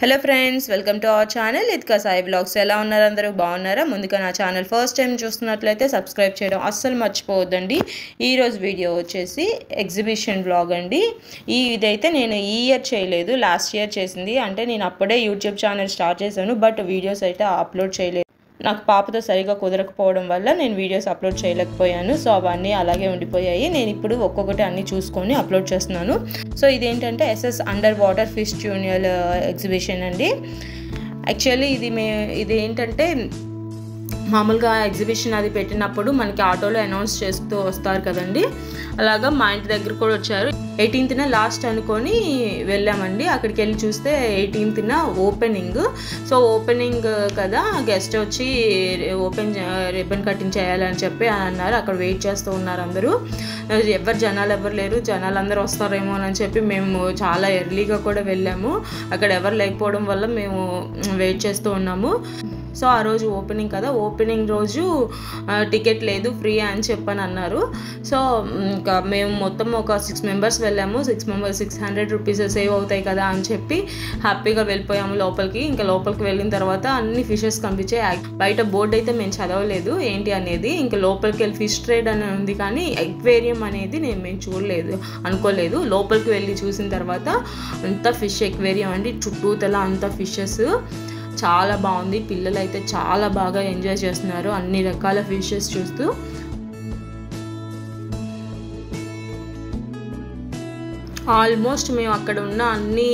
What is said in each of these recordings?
Hello friends, welcome to our channel ఇత్కా Sai blogs. ఎలా ఉన్నారు? అందరూ బాగున్నారా? ముందుగా నా ఛానల్ ఫస్ట్ టైం చూస్తున్నట్లయితే సబ్స్క్రైబ్ చేయడం అస్సలు మర్చిపోవద్దండి. ఈరోజు వీడియో వచ్చేసి ఎగ్జిబిషన్ బ్లాగ్ అండి. ఇదైతే నేను ఈ ఇయర్ చేయలేదు, లాస్ట్ ఇయర్ చేసింది. అంటే నేను అప్పుడే యూట్యూబ్ ఛానల్ స్టార్ట్ చేశాను, బట్ వీడియోస్ అయితే అప్లోడ్ చేయలేదు. నాకు పాపతో సరిగా కుదరకపోవడం వల్ల నేను వీడియోస్ అప్లోడ్ చేయలేకపోయాను. సో అవన్నీ అలాగే ఉండిపోయాయి. నేను ఇప్పుడు ఒక్కొక్కటి అన్నీ చూసుకొని అప్లోడ్ చేస్తున్నాను. సో ఇదేంటంటే SS under water fish tunnel exhibition అండి. యాక్చువల్లీ ఇది ఏంటంటే మామూలుగా ఎగ్జిబిషన్ అది పెట్టినప్పుడు మనకి ఆటోలో అనౌన్స్ చేస్తూ వస్తారు కదండి. అలాగా మా ఇంటి దగ్గర కూడా వచ్చారు. 18th లాస్ట్ అనుకొని వెళ్ళామండి. అక్కడికి వెళ్ళి చూస్తే 18th ఓపెనింగ్. సో ఓపెనింగ్ కదా, గెస్ట్ వచ్చి రిబ్బన్ కటింగ్ చేయాలని చెప్పి అన్నారు. అక్కడ వెయిట్ చేస్తూ ఉన్నారు అందరూ. జనాలు ఎవరు లేరు, జనాలు అందరూ వస్తారేమో అని చెప్పి మేము చాలా ఎర్లీగా కూడా వెళ్ళాము. అక్కడ ఎవరు లేకపోవడం వల్ల మేము వెయిట్ చేస్తూ ఉన్నాము. సో ఆ రోజు ఓపెనింగ్ కదా, ఓపెనింగ్ రోజు టికెట్ లేదు, ఫ్రీ అని చెప్పని అన్నారు. సో ఇంకా మేము మొత్తం ఒక 6 మెంబర్స్ వెళ్ళాము. 600 రూపీస్ సేవ్ అవుతాయి కదా అని చెప్పి హ్యాపీగా వెళ్ళిపోయాము లోపలికి. ఇంకా లోపలికి వెళ్ళిన తర్వాత అన్ని ఫిషెస్ కనిపించాయి. బయట బోర్డు అయితే మేము చదవలేదు ఏంటి అనేది. ఇంకా లోపలికి వెళ్ళి ఫిష్ ట్రేడ్ అని ఉంది, కానీ ఎక్వేరియం అనేది మేము చూడలేదు, అనుకోలేదు. లోపలికి వెళ్ళి చూసిన తర్వాత అంతా ఫిష్ ఎక్వేరియం అండి. చుట్టూతల అంతా ఫిషెస్, చాలా బాగుంది. పిల్లలు అయితే చాలా బాగా ఎంజాయ్ చేస్తున్నారు అన్ని రకాల ఫిషెస్ చూస్తూ. ఆల్మోస్ట్ మేము అక్కడ ఉన్న అన్ని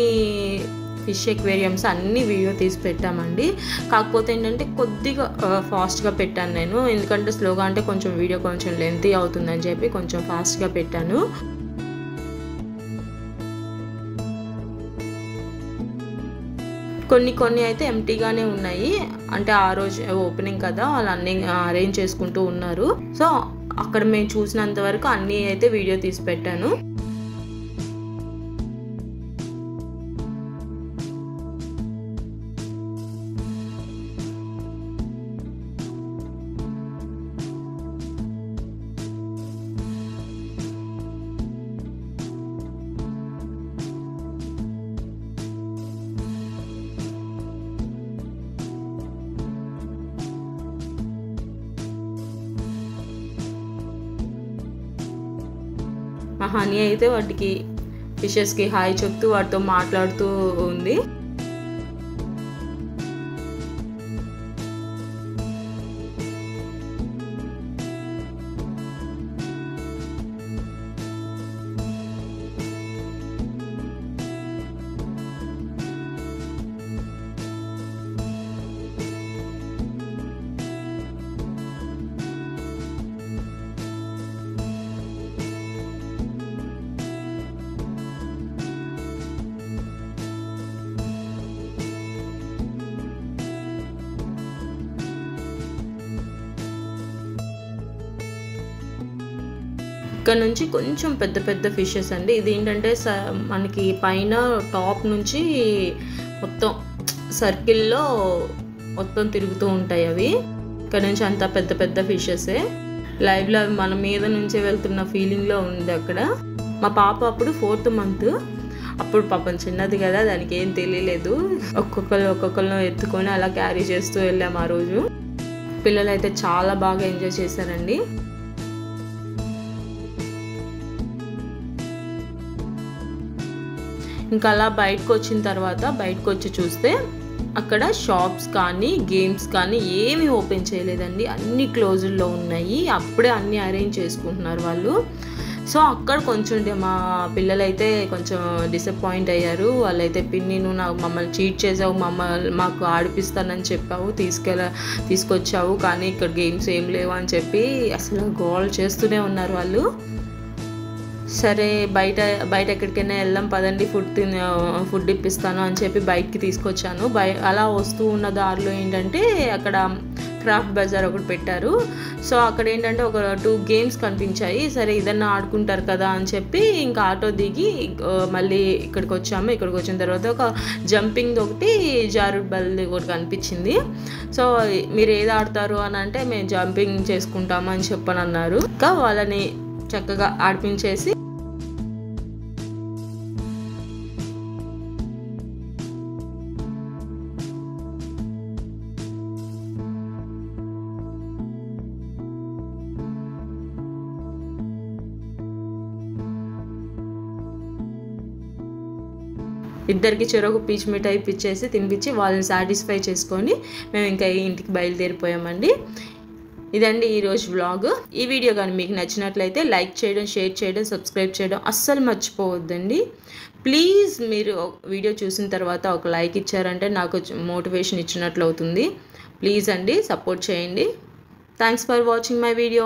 ఫిష్ ఎక్వేరియంస్ అన్ని వీడియో తీసి పెట్టామండి. కాకపోతే ఏంటంటే కొద్దిగా ఫాస్ట్గా పెట్టాను నేను, ఎందుకంటే స్లోగా అంటే కొంచెం వీడియో కొంచెం లెంతీ అవుతుందని చెప్పి కొంచెం ఫాస్ట్గా పెట్టాను. కొన్ని అయితే ఎంటీగానే ఉన్నాయి. అంటే ఆ రోజు ఓపెనింగ్ కదా, వాళ్ళు అన్నీ అరేంజ్ చేసుకుంటూ ఉన్నారు. సో అక్కడ మేము చూసినంత వరకు అన్నీ అయితే వీడియో తీసి పెట్టాను. మా హనీ అయితే వాటికి ఫిషెస్కి హాయ్ చెప్తూ వాటితో మాట్లాడుతూ ఉంది. ఇక్కడ నుంచి కొంచెం పెద్ద పెద్ద ఫిషెస్ అండి. ఇది ఏంటంటే మనకి పైన టాప్ నుంచి మొత్తం సర్కిల్లో మొత్తం తిరుగుతూ ఉంటాయి అవి. ఇక్కడ నుంచి అంతా పెద్ద పెద్ద ఫిషెసే. లైవ్లో మన మీద నుంచే వెళ్తున్న ఫీలింగ్లో ఉంది అక్కడ. మా పాప అప్పుడు 4th month, అప్పుడు పాపం చిన్నది కదా, దానికి ఏం తెలియలేదు. ఒక్కొక్కరు ఎత్తుకొని అలా క్యారీ చేస్తూ వెళ్ళాము ఆ రోజు. పిల్లలు అయితే చాలా బాగా ఎంజాయ్ చేశారండి. ఇంకా అలా బయటకు వచ్చిన తర్వాత బయటకు వచ్చి చూస్తే అక్కడ షాప్స్ కానీ గేమ్స్ కానీ ఏమీ ఓపెన్ చేయలేదండి, అన్ని క్లోజ్డ్లో ఉన్నాయి. అప్పుడే అన్నీ అరేంజ్ చేసుకుంటున్నారు వాళ్ళు. సో అక్కడ కొంచెం మా పిల్లలైతే కొంచెం డిసప్పాయింట్ అయ్యారు. వాళ్ళైతే పిన్ని, నువ్వు మమ్మల్ని చీట్ చేసావు, మాకు ఆడిపిస్తానని చెప్పావు, తీసుకొచ్చావు, కానీ ఇక్కడ గేమ్స్ ఏం లేవు అని చెప్పి అసలు గోల్ చేస్తూనే ఉన్నారు వాళ్ళు. సరే బయట ఎక్కడికైనా వెళ్దాం పదండి, ఫుడ్ ఇప్పిస్తాను అని చెప్పి బయటికి తీసుకొచ్చాను. అలా వస్తూ ఉన్న దారిలో ఏంటంటే అక్కడ క్రాఫ్ట్ బజార్ ఒకటి పెట్టారు. సో అక్కడ ఏంటంటే ఒక 2 గేమ్స్ కనిపించాయి. సరే ఇదన్నా ఆడుకుంటారు కదా అని చెప్పి ఇంకా ఆటో దిగి మళ్ళీ ఇక్కడికి వచ్చాము. ఇక్కడికి వచ్చిన తర్వాత ఒక జంపింగ్ ఒకటి, జారుడు బల్లి ఒకటి కనిపించింది. సో మీరు ఏది ఆడతారు అని అంటే మేము జంపింగ్ చేసుకుంటాము అని చెప్పని అన్నారు. ఇంకా వాళ్ళని చక్కగా ఆడిపించేసి ఇద్దరికి చెరొక పీచు మిఠాయి ఇప్పించేసి తినిపించి వాళ్ళని సాటిస్ఫై చేసుకొని మేము ఇంకా ఇంటికి బయలుదేరిపోయామండి. ఇదండి ఈరోజు వ్లాగ్. ఈ వీడియో కానీ మీకు నచ్చినట్లయితే లైక్ చేయడం, షేర్ చేయడం, సబ్స్క్రైబ్ చేయడం అస్సలు మర్చిపోవద్దండి. ప్లీజ్ మీరు వీడియో చూసిన తర్వాత ఒక లైక్ ఇచ్చారంటే నాకు మోటివేషన్ ఇచ్చినట్లు అవుతుంది. ప్లీజ్ అండి సపోర్ట్ చేయండి. Thanks for watching my video.